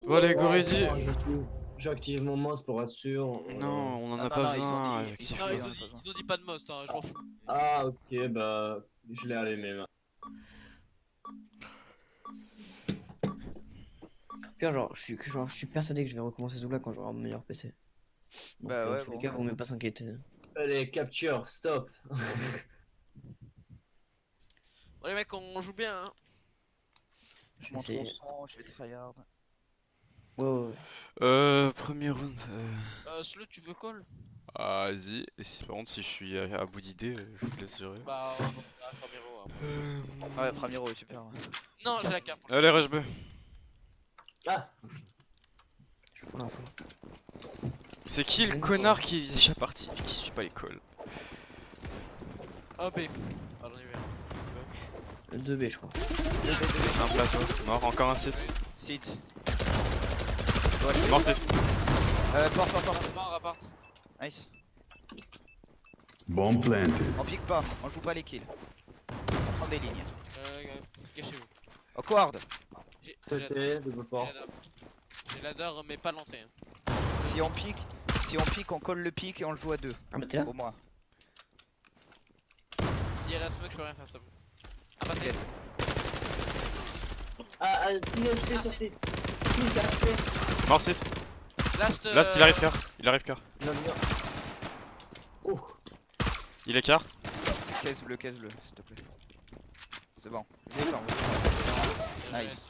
Bon allez, go Oh, ready. non, j'active mon mouse pour être sûr. Non, on en a Non, pas non, ils ont besoin, dit- actif Non, quoi. ils ont dit pas de most, hein, je m'en fous. Ah, ok, bah, je l'ai allumé. Pire, genre, je suis persuadé que je vais recommencer Zoula quand j'aurai un meilleur PC. Donc, Bah dans ouais, tous les bon. cas, vaut mieux pas s'inquiéter. Allez, capture, stop. Bon, les mecs, on joue bien, hein. Je Je vais monte mon essayer. son, je fais tryhard. Ouais. Premier round. Slow, tu veux call? Vas-y. Et par contre, si je suis à bout d'idées, je vous laisse gérer. Bah, on va faire Miro, hein. Ouais, premier row, super. Non, j'ai la carte. Allez, rush B. Ah, Je prends l'info. C'est qui le Bon, connard qui est déjà parti et qui suit pas l'école? Ah, B. Ah, j'en ai vu un. 2B, je crois. Un plateau. Mort, encore un site. Sit. Mort site. Port. Mort, rapport. Nice. Bomb planted. On pique pas, on joue pas les kills. On prend des lignes. Cachez-vous. Awkward. J'ai c'était de fort. J'ai ladder, mais pas l'entrée. Hein. Si on pique, on colle le pic et on le joue à deux. Ah bah t'es là. Au moins. S'il y a la smoke, je peux rien faire, ça. Ah, bah, c'est. Ah, sinon, sorti. Mort site. Last. Last, il arrive car. Il arrive car. Non, non. Oh, Il est car. Caisse bleue, s'il te plaît. C'est bon. Descends. Nice.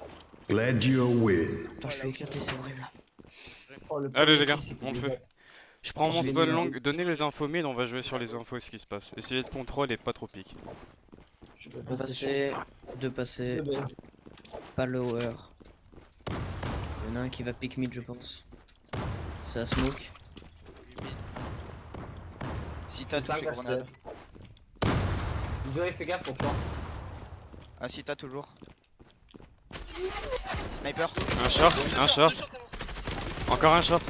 Glad you're win. Putain, je suis éclaté, c'est horrible. oh, le Allez premier les gars, kill, c'était on le des fait. Je prends Oh, mon je l'ai spawn mis, long, donnez les infos mid, on va jouer sur les infos et ce qui se passe. Essayez de contrôle et pas trop pique. Je peux Un passer. passé, deux passés, pas lower. Il y en a un qui va pick mid, je pense. C'est à smoke. Si t'as C'est toujours grenade. Joey, fais gaffe pour toi. Ah, si t'as toujours. Sniper. Un short, un short, encore un short.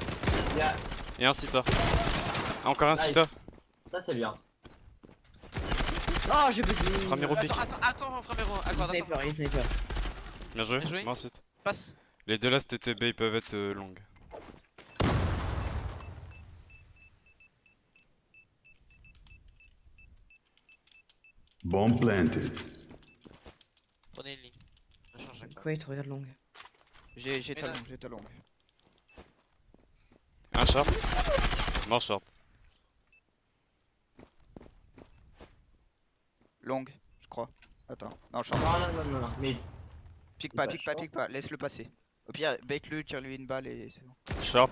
Yeah. Et un sita. Encore un Nice. sita. Ça, c'est bien. Oh, j'ai bugué. Premier au pic. Attends, Framero. Il Attends, sniper, il sniper. Bien joué, Bien joué. mort site. passe. Les deux last TTB ils peuvent être longues. Bomb planted. Prenez une ligne. On va changer. Quoi, il te regarde long. J'ai Mais talon, là, j'ai talon. Un short. Mort short. Long, je crois. Attends. Non, short. Non. Mid. Pique pas pas, pique pas. Laisse-le passer. Au pire, bait-le, tire-lui une balle et c'est bon. Short.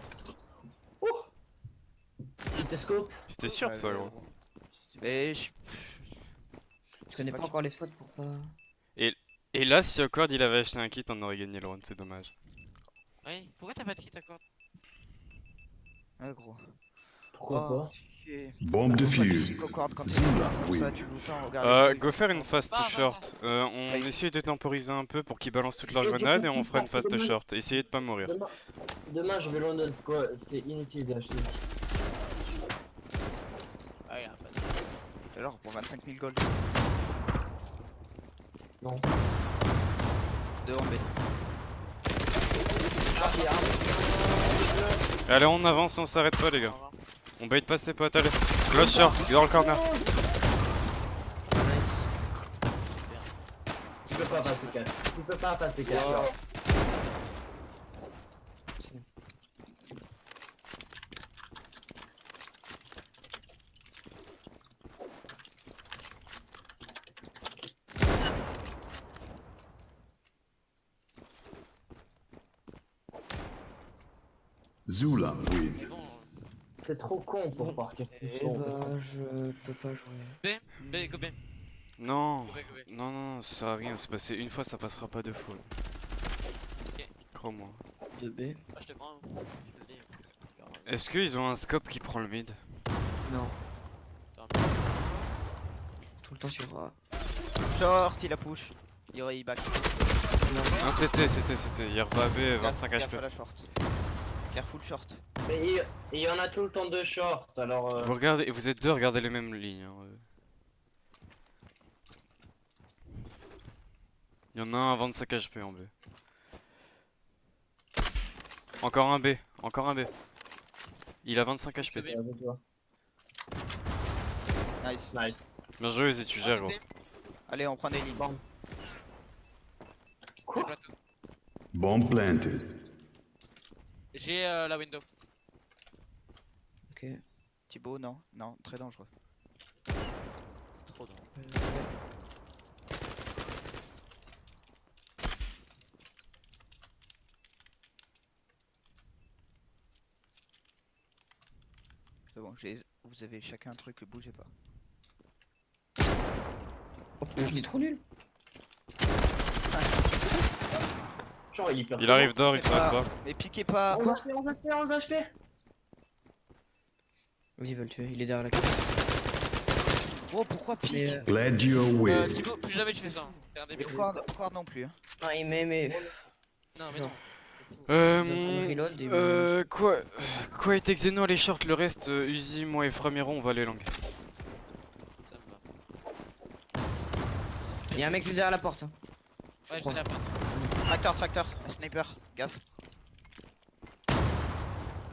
Petite scope. C'était sûr ça gros. Mais je... Tu connais pas encore les spots pour pas. Et là si Awkward il avait acheté un kit on aurait gagné le round, c'est dommage. Oui, pourquoi t'as pas de kit accord? Ah, gros. Pourquoi pas? chier. Bomb defused. Awkward quand Zula comme win. ça, tu joues ça, regarde. Go faire une fast Va. short. On essaye de temporiser un peu pour qu'ils balancent toutes leurs grenades et on fera une fast short. Essayez de pas mourir. Demain, je vais London. Quoi? C'est inutile d'acheter. Ah, regarde, pas de- Alors, pour 25 000 gold. Non. 2 en B. Allez on avance, on s'arrête pas les gars. On bait pas ses potes, allez. Close short, il est dans le corner. Nice. Tu peux pas passer 4. Tu peux pas passer 4. C'est bon. Zula win. Mais bon. C'est trop con pour partir. Et bah, je peux pas jouer. Go B. Non. Go B. Non, ça sert à rien, c'est passé une fois, ça passera pas deux fois. Ok. Crois-moi. 2B. Ah, je te prends. Je te le dis. Est-ce qu'ils ont un scope qui prend le mid? Non. Tout le temps sur A. Short, il a push. Il back. Non, c'était, il reva B, 25 Gaffe à HP. la short. Careful short. Mais il y en a tout le temps de short, alors. Vous regardez, vous êtes deux, regardez les mêmes lignes. Hein. Il y en a un à 25 HP en B. Encore un B, encore un B. Il a 25 HP. C'est B. Avec toi. Nice. Nice. Bien joué, Izzy, tu gères gros. Allez, on prend des lignes. Quoi? Plateau. Bomb planted. J'ai la window. Ok. Thibaut, non, non, très dangereux. Trop drôle. C'est bon, vous avez chacun un truc, bougez pas. Oh, pff, il est trop nul. Genre, il est hyper Il arrive d'or, il Piquez s'arrête pas. pas. Mais piquez pas. 11 HP, 11 HP, 11 HP. Ils veulent le tuer, il est derrière la carte. Oh, pourquoi pique? Mais, Glad you're with. Thibaut, plus jamais tu fais ça. Hein. T'es un Mais débile. quad non plus. Hein. Ah, mais. Non, mais non. Reload et Quoi était Xeno les shorts, le reste, Uzi, moi et Framiro, on va aller long. Ça me va. Il y a un mec juste derrière la porte. Hein. Ouais, je sais la peine. Tracteur, sniper, gaffe.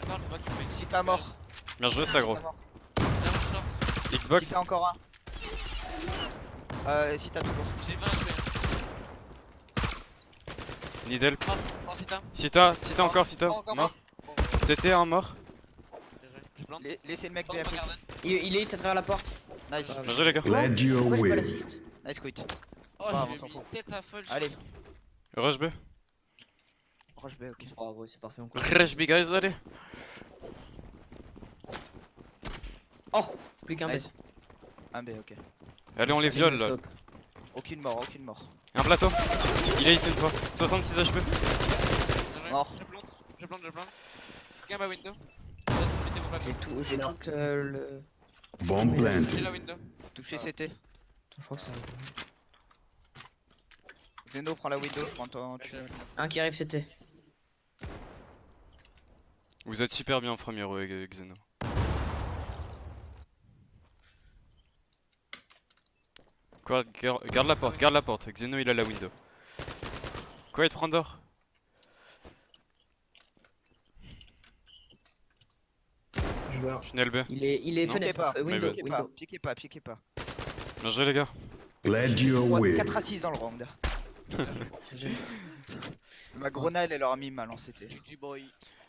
Attends, je vois qu'il fait. Si t'as mort. Bien joué ça gros. Si t'as mort. Viens, je short. Si Xbox, t'as encore un. Si t'as toujours. J'ai 20 HP. Nidel. Sita. Sita encore, Sita. Encore Mort. C'était un mort. Je plante. Laissez le mec Plante, BF. regarde. Il est à travers la porte. Nice. Bien joué les gars. Glad you're Pourquoi j'ai pas with. l'assist? Nice quit. Oh, Ah, j'ai on s'en mis fout. une tête à folle. Allez, Rush B. proche B, ok. Oh ouais, c'est parfait, on court. Rush B guys, allez. Oh, plus qu'un Nice. bête. Un B, ok. Allez, on les viole là. Aucune mort, aucune mort. Un plateau. Il est hit une fois. 66 HP. Mort. Je plante. Regarde ma window. Mettez-vous pas. J'ai tout le. Bomb J'ai planted. la window. Touché CT. Attends, je crois que ça. Zeno prend la window, je prends ton. Un qui arrive, c'était. Vous êtes super bien Framiro et Xeno. Quoi, garde la porte. Xeno il a la window. Quoi, il te prend d'or? Je vais. Tunnel B. Il est Non. fenêtre. Window. Piquez pas. Bien joué les gars. Glad you're with. 4 à 6 dans le round. Ma grenade elle leur a mis mal en CT. GG boy.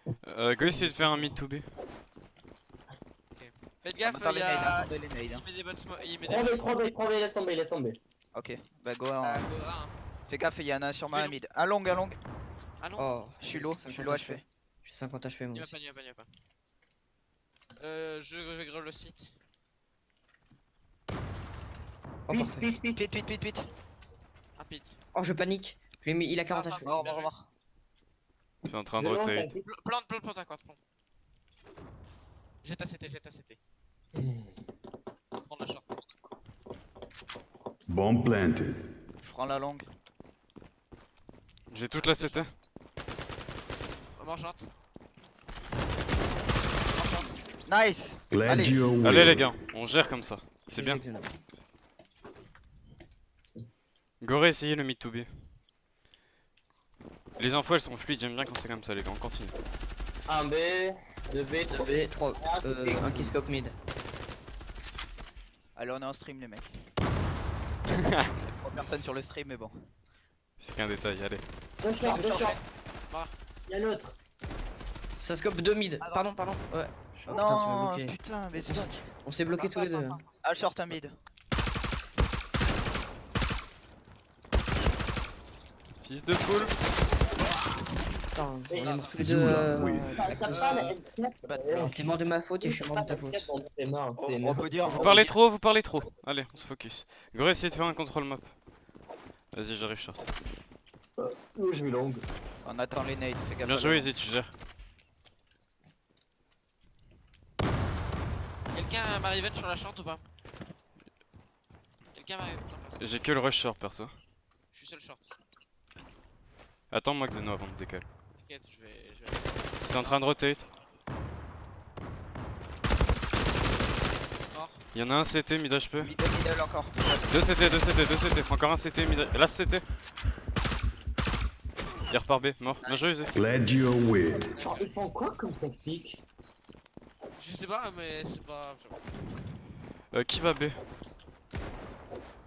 Go essayer de faire un mid to B. Faites gaffe, Attends il les y nades, a. attendez les nades. Il met des bonnes smoke. Il met des 3B, laisse tomber. Ok, bah go. Ah, go, hein. Fais gaffe, il y en a sur ma Mais non. mid. Un long. Ah non, Oh, Je suis low, 50 HP. J'ai 50 HP il moi va aussi. pas, il va pas. Je vais grave le site. Oh, parfait. Pit. Un pit. Oh, je panique. Je lui ai mis, il a 40 HP. Au revoir. C'est en train de roter. Plante à quoi, plante. Jette à CT. Prends la short. Bomb planted. Je prends la longue. J'ai toute la CT. Mort short. Nice. Glad Allez. you're with. Allez les gars, on gère comme ça. C'est bien. Xeno. Goré, essayez le mid to B. Les infos elles sont fluides, j'aime bien quand c'est comme ça les gars, on continue. 1B, 2B, 2B, 3. Un qui scope mid. Allez, on est en stream les mecs. 3 personnes sur le stream, mais bon. C'est qu'un détail, allez. 2 short. Y'a l'autre. Ça scope 2 mid. Pardon. Ouais. Oh, putain, tu m'as Non, bloqué. putain, mais c'est pas. On s'est bloqué tous les deux. Ah, je short un mid. Fils de poule. Putain, on est morts tous les Zula, deux. oui. À cause de- C'est mort de ma faute et je suis mort de ta faute. C'est mort, c'est On mort. peut dire. Vous parlez trop. Allez, on se focus. Goré, essayez de faire un contrôle map. Vas-y, j'arrive short. Oh, je vais long. On attend les nades, fais gaffe. Bien joué, Izzy, tu gères. Quelqu'un m'a revenge sur la short ou pas? Quelqu'un m'a revenge. J'ai que le rush short perso. Je suis seul short. Attends-moi Xeno avant de décaler. T'inquiète, je vais. C'est en train de rotate. Mort. Il y en a un CT, mid HP. Middle encore. 2 CT. Encore un CT, mid. Là CT. Il repart B, mort. Bien joué, Izzy. Glad you win. Genre, ils font quoi comme tactique? Je sais pas, mais c'est pas. Qui va B?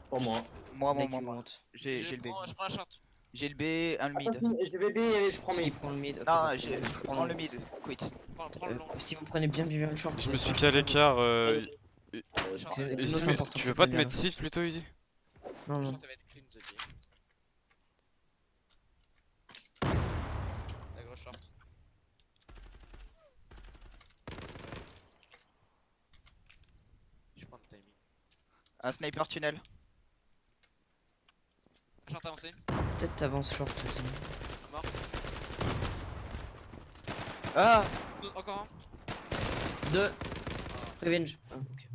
Pour moi. Moi, Mec, il moi. monte. J'ai le B. Je prends la short. J'ai le B, un le mid. Je vais B et je prends Il mid. prend le mid. ok, Non, bah, je prends le mid. Quit. Prends le long. Si vous prenez bien le short. Je me suis calé l'écart. Short, C'est- elle c'est Izzy, c'est mais important tu de veux pas te bien mettre là. site plutôt, Izzy? Non, non. va être clean, the B. La grosse short. Je prends le timing. Un sniper tunnel. La short avancée. Peut-être t'avances short aussi. Mort. Ah, Encore un. 2. Revenge. Ah, ok.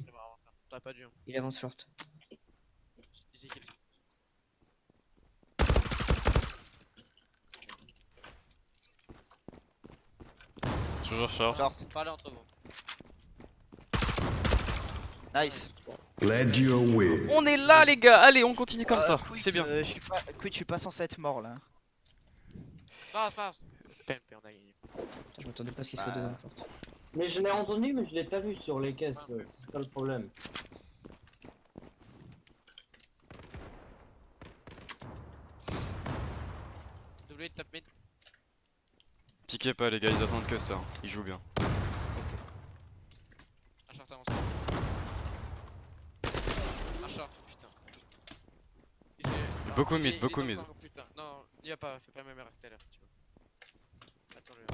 C'est marrant. T'aurais pas dû. Hein. Il avance short. Easy kill. Toujours short. short. Parlez entre vous. Nice. Glad you win. On est là, les gars. Allez, on continue comme ça. Quit, C'est bien. Je suis pas censé être mort là. Non, c'est pas grave. PMP, on a gagné. Putain, je m'attendais pas à ce qu'il soit Bah. dedans short. Mais je l'ai entendu, mais je l'ai pas vu sur les caisses. C'est ça le problème. W top mid. Piquez pas, les gars, ils attendent que ça. Hein. Ils jouent bien. Un short avancé. Un short, putain. Beaucoup mid, beaucoup mid. Putain, non, il y a pas, fais pas la même erreur que tout à l'heure, tu vois. Attends le.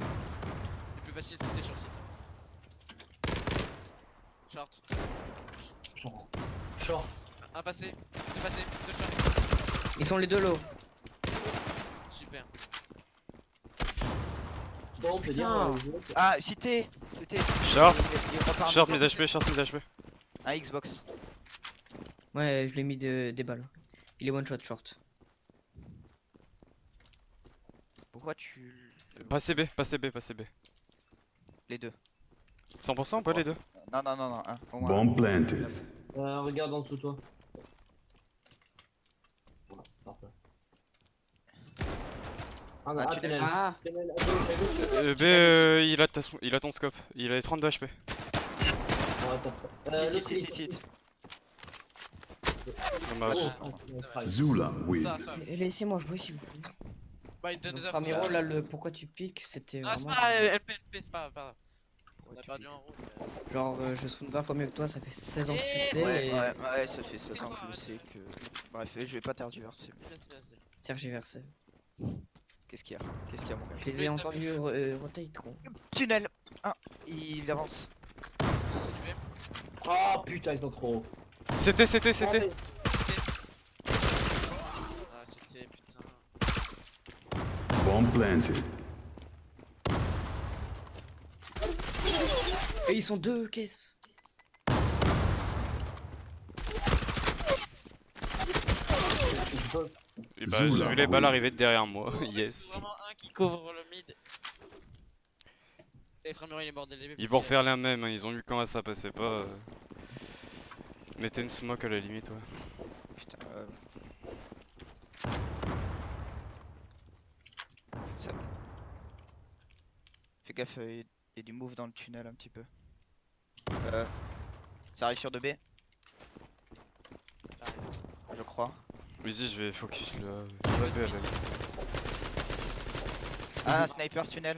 C'est plus facile si t'es sur site. Short. Short. Un passé, deux short. Ils sont les deux low. Super. Bon, on peut dire. Ah, cité. Short. Il repart Short en mid HP, short mid HP. Un Xbox. Ouais, je l'ai mis des balles. Il est one shot short. Pourquoi tu. Passez B, passez B, passez B. Les deux. 100% ou pas les deux? Non, un. Au moins. Bomb planted. Regarde en dessous de toi. Voilà, parfait. Ah, non, Ah, ah, tu tunnel. Ah, Tunnel, à gauche, à gauche. B, il a ton scope. Il a 32 HP. Ouais, t'as- Site. Dommage. Zula win. Ça. laissez-moi jouer s'il vous plaît. Bah, il donne des Donc, infos. Ramiro, là, le pourquoi tu piques, c'était Ah, c'est vraiment. pas LP, c'est pas grave. On a Ouais, perdu tu en route. Genre, je swing 20 fois mieux que toi, ça fait 16 ans que tu le Eh, sais. Ouais, et... ouais, ça fait 16 ans que je le sais que. Bref, je vais pas tergiverser. C'est Tergiversé. Qu'est-ce qu'il y a, mon gars? Je les ai entendus rotate trop. Tunnel. Ah, il avance. Oh putain, ils sont trop hauts. C'était. Ah, c'était putain. Bomb planted. Et ils sont deux caisses. Et bah, Zula, j'ai vu les balles oui. arriver de derrière moi. Yes. Vraiment un qui couvre le mid. Et Framero il est mort dès le début. Ils vont refaire la même, hein. Ils ont vu comment ça passait pas. Mettez une smoke à la limite, ouais. Putain. Ça... Fais gaffe, il y a du move dans le tunnel un petit peu. Ça arrive sur 2B. Je crois. Vas-y, je vais focus le. B à la limite. Ah, sniper tunnel.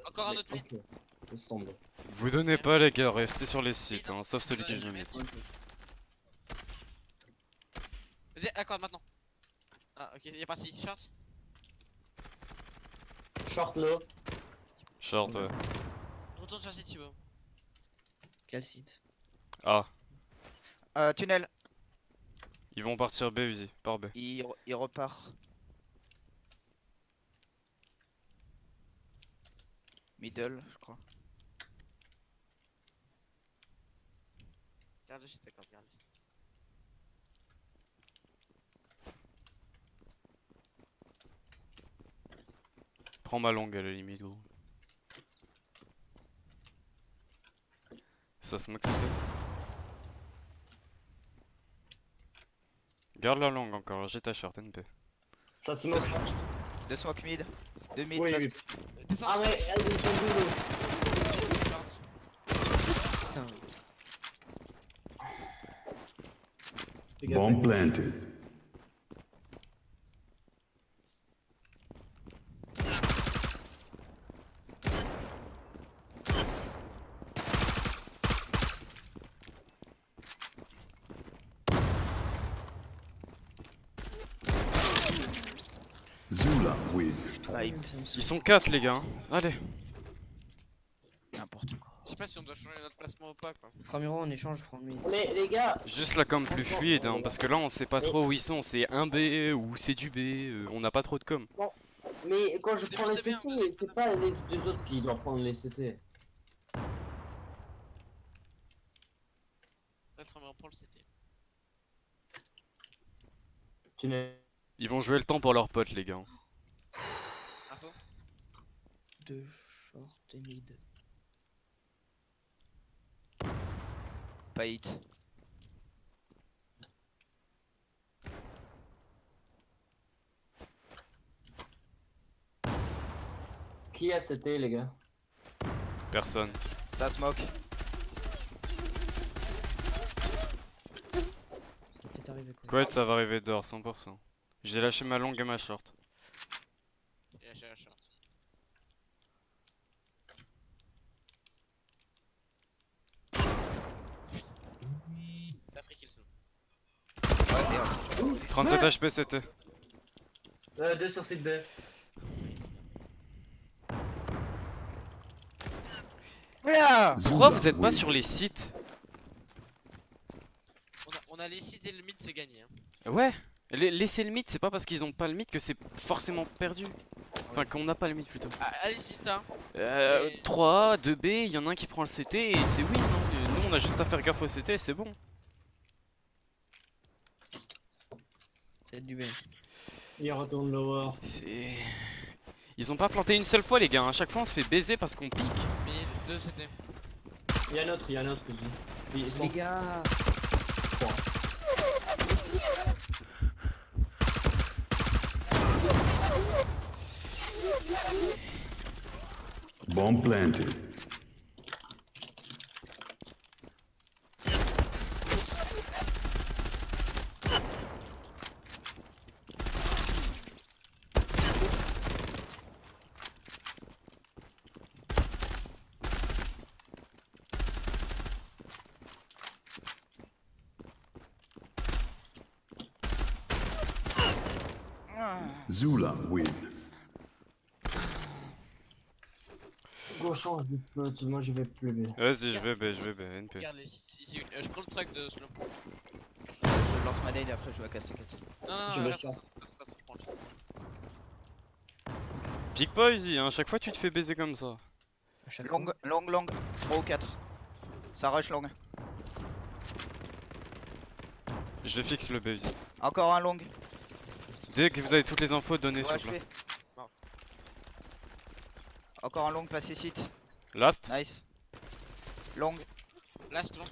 Encore un autre mid. Ok, laisse tomber. Vous donnez pas, les gars, restez sur les sites, hein, sauf celui qui je mets. Vas-y, accorde maintenant. Ah, ok, il est parti. Short. Short low. Short, ouais. Retourne sur site, Thibaut. Quel site? Ah, Tunnel. ils vont partir B, Uzi, par B. Il repart. Middle, je crois. Garde le site, d'accord, garde le site. Prends ma longue à la limite, gros. Ça smoke c'était. Garde la longue encore, j'ai ta short NP. Ça se moque. Deux smoke mid. Deux mid. Oui, passe- oui. Descends. Ah, mais elles sont deux low. Putain. Fais gaffe. Bomb planted. Zula win. Ah, il- Ils sont 4 les gars. Allez. N'importe quoi. Je sais pas si on doit changer notre placement ou pas quoi. Premier round, on échange, je prends le mid. Mais les gars, Juste la com plus fluide, hein, parce que là on sait pas trop où ils sont. C'est un B ou c'est du B. On n'a pas trop de com. mais quand je C'est prends les bien, CT, bien. c'est pas les deux autres qui doivent prendre les CT. Peut-être on prend le CT. Tu n'es. Ils vont jouer le temps pour leurs potes les gars. Info. 2 short et mid. Pas hit. Qui a CT, les gars? Personne. Ça smoke. Ça va peut-être arriver quoi. Ouais, ça va arriver dehors 100%. J'ai lâché ma longue et ma short. Et lâché la short. T'as pris kill son. Ouais, merde. 37 HP c'était. 2 sur site B. Yeah. Pourquoi Zula vous êtes pas win. sur les sites? On a les cités le mid, c'est gagné. Hein. Ouais. Laisser le mythe, c'est pas parce qu'ils ont pas le mythe que c'est forcément perdu. Enfin, qu'on n'a pas le mythe plutôt. Ah, allez, Cita. 3A, 2B, il y en a un qui prend le CT et c'est win. Hein. Nous on a juste à faire gaffe au CT et c'est bon. Ça va être du B. Il retourne lower. C'est. Ils ont pas planté une seule fois les gars. À chaque fois on se fait baiser parce qu'on pique. Mais 2 CT. Il y a un autre, Ils sont Les gars, Bomb planted. Zula win. Go, change de flotte, moi je vais plus B. Vas-y, je vais B, NP. Regarde les sites. Ici, je prends le track de slow. Je lance ma nade et après je vais à Castacat. Non, non, Je non, vais reste, ça. reste, prends le. Pique pas easy, hein. Chaque fois tu te fais baiser comme ça. à chaque Long, fois. long, long. 3 ou 4. Ça rush long. Je fixe le B easy. Encore un long. Dès que vous avez toutes les infos, donnez Ouais, s'il vous je plaît. fais. Encore un long passé site. Last. Nice. Long. Last long.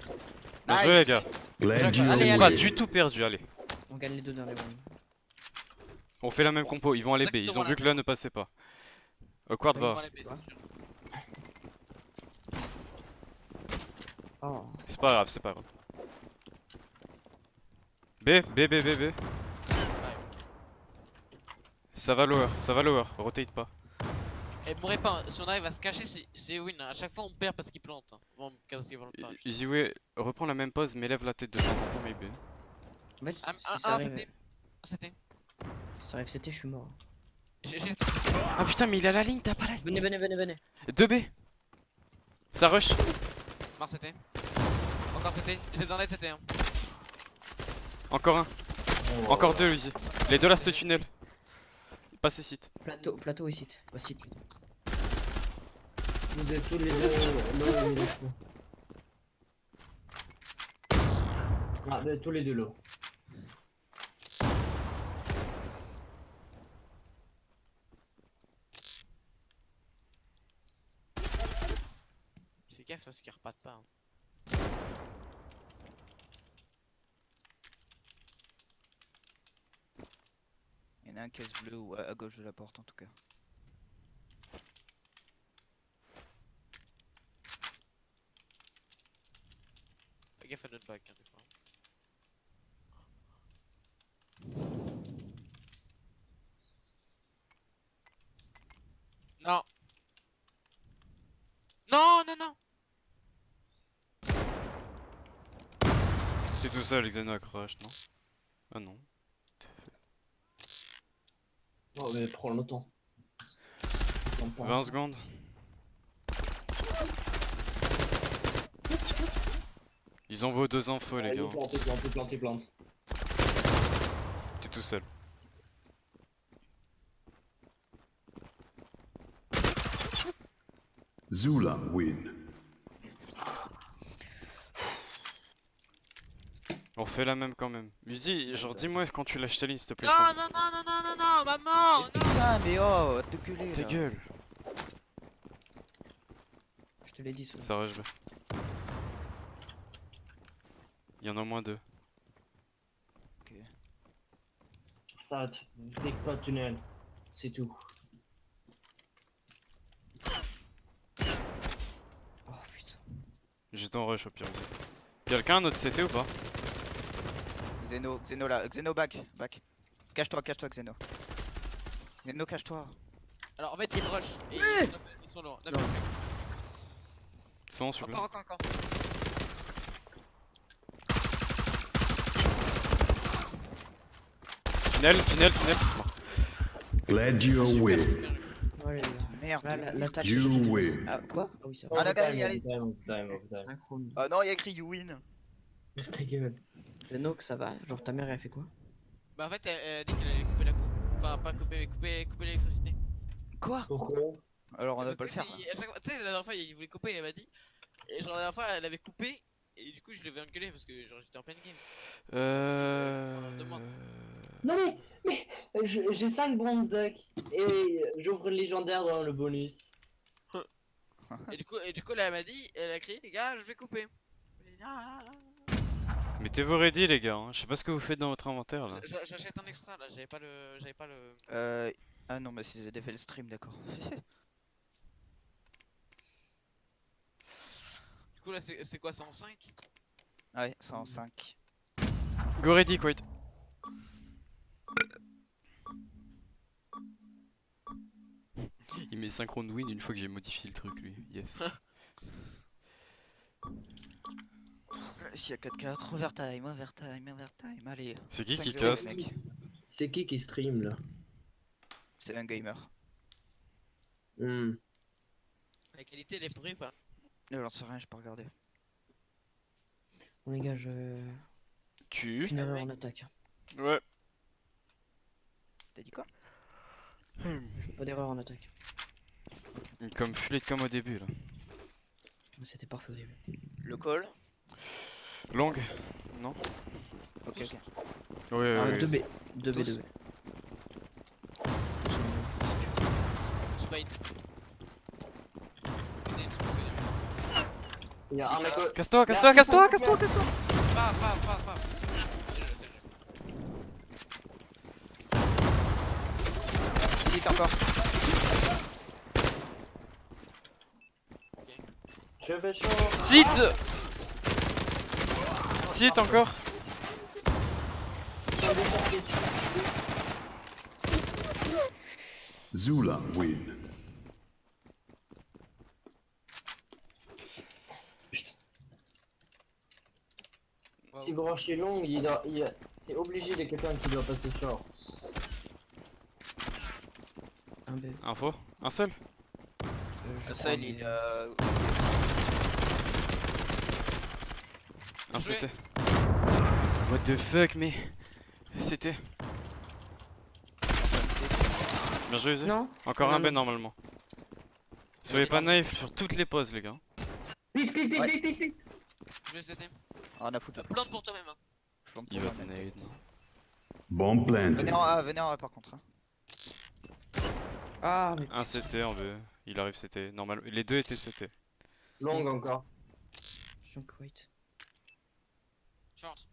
Bien joué les gars. Glad you Allez, C'est pas win. du tout perdu, allez. On gagne les deux derniers rounds. On fait la même compo, ils vont aller B. Ils ont Exactement vu que là ne passait pas. Quart va. Voilà, c'est sûr. Oh, C'est pas grave, c'est pas grave. B. Ça va lower, rotate pas. Et mourrez pas, hein. Si on arrive à se cacher, c'est win. Hein. À chaque fois on perd parce qu'ils plantent. Hein. Bon, parce qu'ils vont le pas. Easy way, reprends la même pose mais lève la tête de temps en temps, mais B. en fait, Ah, si ça arrive, c'était. ça arrive CT, je suis mort. J'ai. Ah putain, mais il a la ligne, t'as pas la ligne. Venez. 2B. Ça rush. Mort c'était. Encore c'était. Il est dans l'aide c'était. Hein. Encore un. Encore deux, Easy. Les deux last tunnel. Passez site. Plateau et site. Bah, site. Vous êtes tous les deux low et les fous. Ah, tous les deux low. Fais gaffe parce qu'ils repartent pas. Hein. Il y en a a un caisse bleu ou à gauche de la porte en tout cas. Fais gaffe à notre back, hein, des fois. Non. Non, non, non. T'es tout seul, Xeno accroche, non? Ah non. Oh, mais prends le temps. 20 secondes. Ils envoient 2 infos, les gars. Plante. T'es tout seul. Zula win. On refait la même quand même. Uzi, genre dis-moi quand tu lâches ta ligne, s'il te plaît. Non, je pense. non, non, non, non, non, non, maman, non. Putain, mais oh, te gueuler Ta là. gueule. Je te l'ai dit, ça. Ça rush B. Il y en a au moins 2. Ça, pique pas de tunnel. C'est tout. Oh putain. J'étais en rush au pire. Uzi. Quelqu'un a notre CT ou pas? Xeno là, Xeno back. Cache-toi, Xeno. Xeno, cache-toi. Alors en fait, ils rush. Et ils sont loin. Non. Sans s'il vous plaît. Encore. Tunnel. Glad you win. Ouais, les gars. Merde. Là, l'attaque. You win. Ah, quoi? Ah oui, ça va. Ah, d'accord, allez. Overtime. Synchrone. Oh non, il y a écrit you win. Ta gueule. Zenox, ça va? Genre, ta mère, elle a fait quoi? Bah en fait, elle a dit qu'elle allait couper la coupe. Enfin, pas couper l'électricité. Quoi? Pourquoi? Alors on va Parce pas le que faire. à chaque fois- Tu sais, la dernière fois, il voulait couper, elle m'a dit. Et genre, la dernière fois, elle avait coupé. Et du coup, je l'avais engueulé parce que genre, j'étais en pleine game. Demande. Non mais j'ai 5 bronze deck et j'ouvre le légendaire dans le bonus. Et du coup, là, elle m'a dit, elle a crié, les gars, je vais couper. Et, ah, Mettez-vous ready, les gars. Hein. Je sais pas ce que vous faites dans votre inventaire là. J'achète un extra là, j'avais pas le. Ah non, bah si j'ai fait le stream, d'accord. Du coup, là, c'est quoi, 105? Ouais, 105. Go ready, Quait. Il met synchrone win une fois que j'ai modifié le truc, lui. Yes. S'il y a 4-4, overtime, allez. C'est qui 5-0, casse? les mecs. C'est qui stream là? C'est un gamer. La qualité, elle est pourrie ou pas? J'en sais rien, j'ai pas regardé. Bon, les gars, je. Tu. Une erreur en attaque. Ouais. T'as dit quoi? Je fais pas d'erreur en attaque. Comme fluide comme au début là. C'était parfait au début. Le call? Longue? Non? Ok, Tous. ok. Ouais, Ah, ouais. 2B. 2B, Tous. 2B. C'est pas une. Il y a un mec. Casse-toi. Pas. Hit encore. Je vais chaud. Site encore. Zula win. Si branché long, c'est obligé de quelqu'un qui doit passer short. Un B. Info? Un seul? Je Ça, crois, il mais- Un Joué. CT. What the fuck, mais. C'était. Bien joué, Uzi. Non? Encore Non, un B non. normalement. Soyez pas naïfs sur toutes les poses, les gars. Pique. Je vais CT. Ah, on a foutu. Plante pour toi-même. Hein. Je plante Il pour va moi, te mec. nade. Bomb planted. Venez en A par contre. Hein. Ah, mais. Un CT en B. Il arrive CT. Normal. Les deux étaient CT. Long encore. Je suis en quite. Short.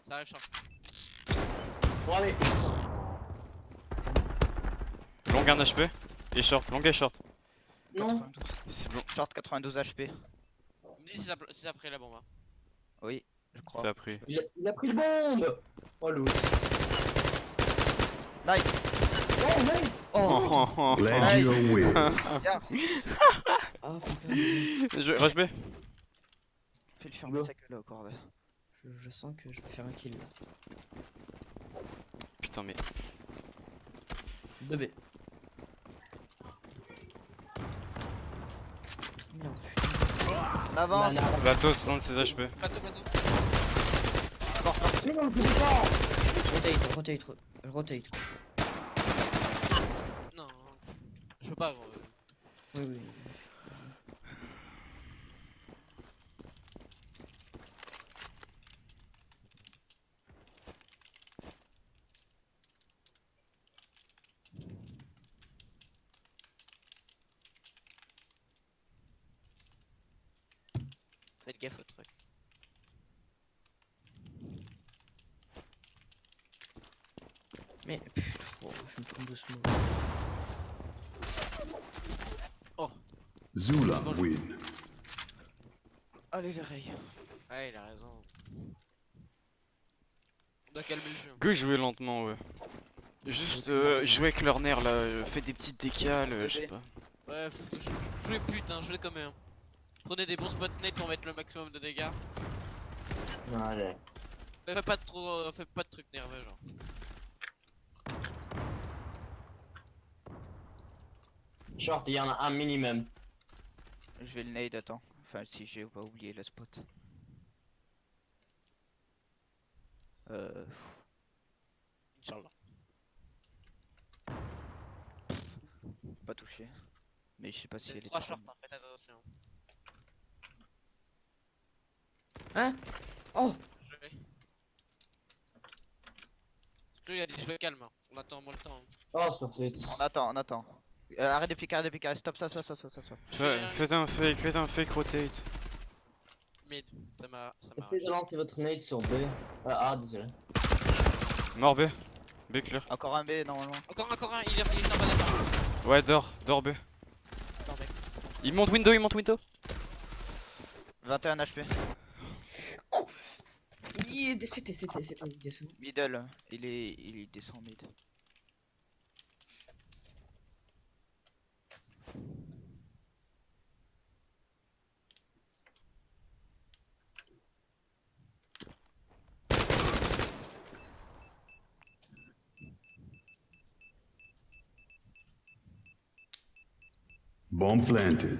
Ça arrive short. Bon, allez. Long 1 HP. Et short, long et short. Non. 92. C'est bon, Short 92 HP. On me dit si ça a pris la bombe. Hein. Oui, je crois. ça a pris. Il a pris le bombe. Oh l'eau. Nice. Oh nice. Oh, Glad you win. Bien. ah putain, Rush B. Fais le fermer Go. sa gueule au corps. je sens que je vais faire un kill là. Putain, mais. 2B. Merde, putain. On avance. Nana. Bateau, 76 HP. Plateau. Non, je sais pas. Rotate. Non. Je peux pas, gros. Oui. Faites gaffe au truc. Mais, oh, je me trompe de ce mot. Zula win. Allez les rails. Ouais, il a raison. On doit calmer le jeu. Go jouer lentement, ouais. Juste jouer avec leur nerf là, faites des petites décales, je sais pas. Ouais, jouez putain, jouez comme eux. Prenez des bons spot nade pour mettre le maximum de dégâts. Allez. Mais faites pas de trucs nerveux, genre. Short, il y en a un minimum. Je vais le nade, attends. Enfin, si j'ai pas oublié le spot. Inch'Allah. Pas touché. Mais je sais pas si C'est elle est. 3 shorts, hein, faites attention. Hein? Oh! Jouez. Il a dit jouer calme, hein. On attend moins le temps. Hein. Oh, sur cette. On attend. Arrête de piquer, stop, ça. Faites un fake rotate. Mid, ça m'a. Essayez de lancer votre nade sur B. Ah, désolé. Mort B. B clear. Encore un B normalement. Encore un, il est en bas d'accord. Ouais, dors B. Attendez. Il monte window. 21 HP. C'était descend. Middle, il descend mid. Bomb planted.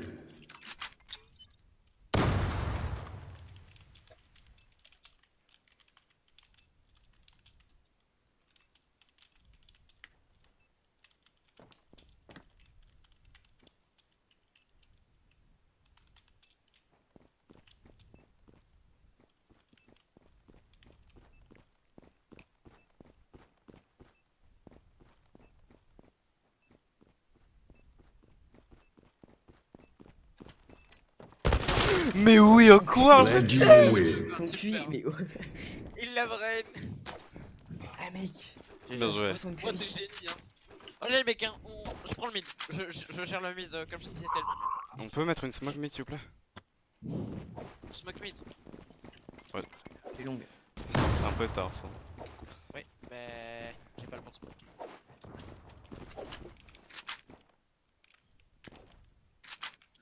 Mais oui, encore Glad you win. Ton QI, mais oh. Il la brain. Ah mec. Bien joué. Son Oh, QI. t'es génie, hein. Allez, les mecs, hein, je prends le mid. Je gère le mid comme si c'était le mid. On peut mettre une smoke mid s'il vous plaît? Smoke mid. C'est longue. C'est un peu tard ça. Oui, mais j'ai pas le bon spot.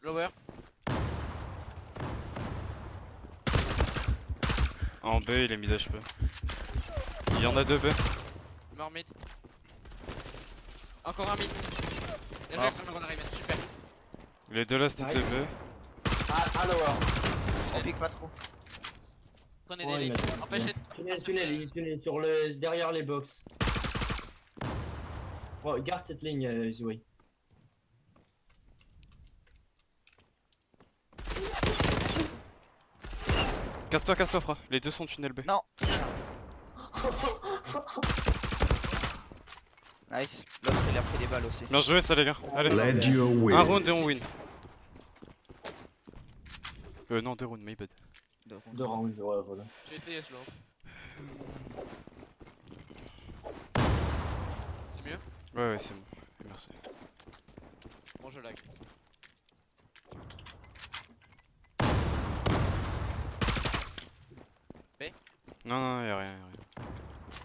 Lower. En B, il est mid HP. Il y en a 2 B. Mort mid. Encore un mid. Bien Ah. joué, on arrive, super. Les deux là c'était 2 B. Ah, lower. On pique pas trop. Prenez Ouais, des il lignes. m'a- Empêchez. Tunnel, sur le. Derrière les box. Oh, garde cette ligne, Zoé. Casse-toi, frère. Les deux sont tunnel B. Non. Nice. L'autre il a pris des balles aussi. Bien joué ça les gars. Allez. Glad you Un win. round et on win. Non, 2 rounds, my bad. De rond. De round, ouais, voilà. Je vais essayer slow. Ouais, c'est bon. Merci. Bon, je lag. Non, non, y'a rien, y'a rien.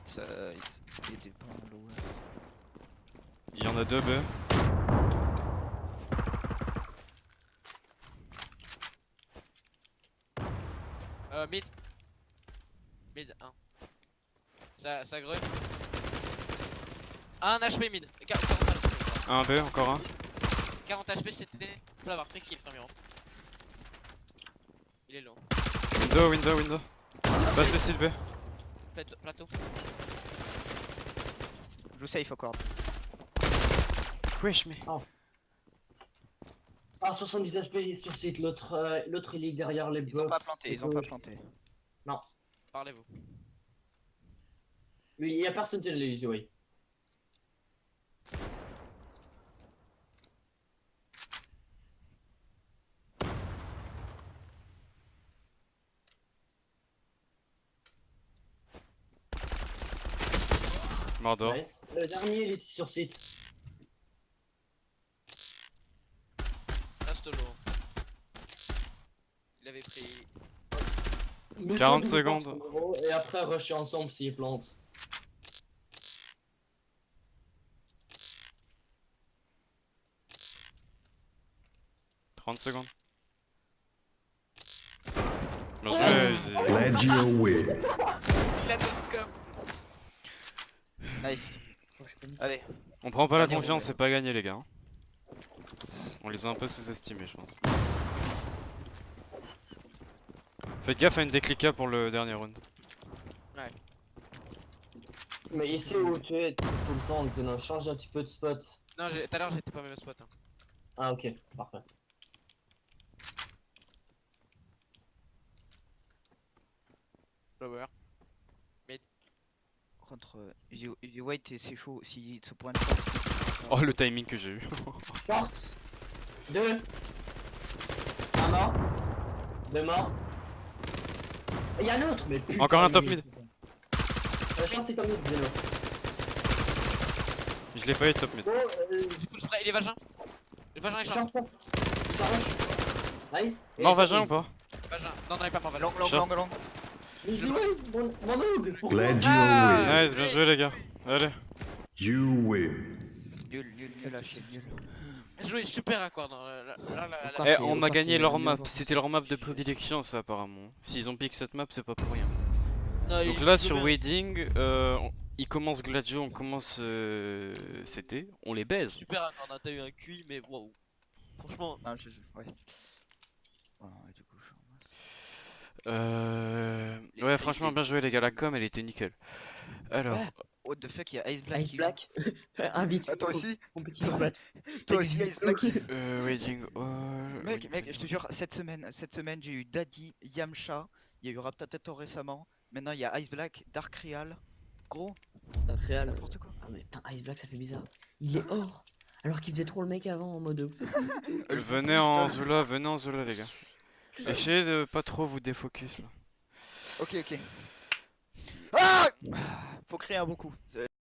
Ça, il était pas en lower. Il y en a deux B. Mid. Mid 1. Ça grunt. 1 HP mid. 40 HP. Un B, encore un. 40 HP c'était. Faut l'avoir fait kill Framiro. Il est loin. Window. Bah, c'est B. Plateau. Joue safe encore. Wesh, mais. Ah, 70 HP sur site, l'autre il est derrière les Ils box. ont pas planté, ils ont pas planté. Parlez-vous. Mais il y a personne qui l'a usé, oui. Mordor. Nice. Le dernier il était sur site. Reste low. Il avait pris. 40 Mettons secondes. son numéro, et après rusher ensemble s'il plante. « 30 secondes. Bien joué, Easy. Glad you win. Il a deux scopes. Nice. Oh, j'ai pas mis. Allez. On prend pas la Dernier confiance, round. c'est pas gagné, les gars. On les a un peu sous-estimés, je pense. Faites gaffe à une déclica pour le dernier round. Mais ici où tu es tout le temps, Xenon, change un petit peu de spot. Non, tout à l'heure j'étais pas même spot. Hein. Ah ok, parfait. Lower. Contre Easy White, c'est chaud s'il se pointe. Oh, le timing que j'ai eu. Short. 2. Un mort. 2 morts. Il y a un autre, mais putain. Encore un top il est- mid. Short est top mid, Xenon. Je l'ai pas eu top mid. Oh, J'ai full spray, il est vagin. Le vagin est short. short, short. Ça rush. Nice. Mort Et vagin top ou pas? Vagin. Non, il est pas mort vagin. Long, Short. long. mid. Mais dis ouais, mon noob. Glad you Ah. Nice, bien joué, les gars. Allez. win. You win. Nul à chier, nul. Joué super à quoi dans Encore. Eh, t'es- on a encore gagné t'es leur le map. meilleur joueur. C'était leur map de prédilection, ça, apparemment. S'ils ont pick cette map, c'est pas pour rien. Non, il Donc joue là, trop sur bien. Wedding, ils commencent Gladio, on commence CT. On les baise. Super à quoi, t'as eu un QI, mais wow. Franchement, Non, ouais. Oh, et du coup, je suis en masse. Les Ouais, streaks, franchement, les- bien joué, les gars. La com, elle était nickel. Alors, What the fuck, il y a Ice Black. Ice qui Black. Invite. joue. Ah, toi aussi Compétition Black. Toi aussi, Ice Black. Wedding. Mec, je te jure, cette semaine, j'ai eu Daddy, Yamcha, il y a eu Raptateto récemment. Maintenant, il y a Ice Black, Dark Real. Gros, Réal. n'importe quoi. Ah mais putain, Ice Black ça fait bizarre. Il est hors. Alors qu'il faisait trop le mec avant en mode. Venez en Zula, les gars. Essayez de pas trop vous défocus là. Ok. Ah, faut créer un bon coup.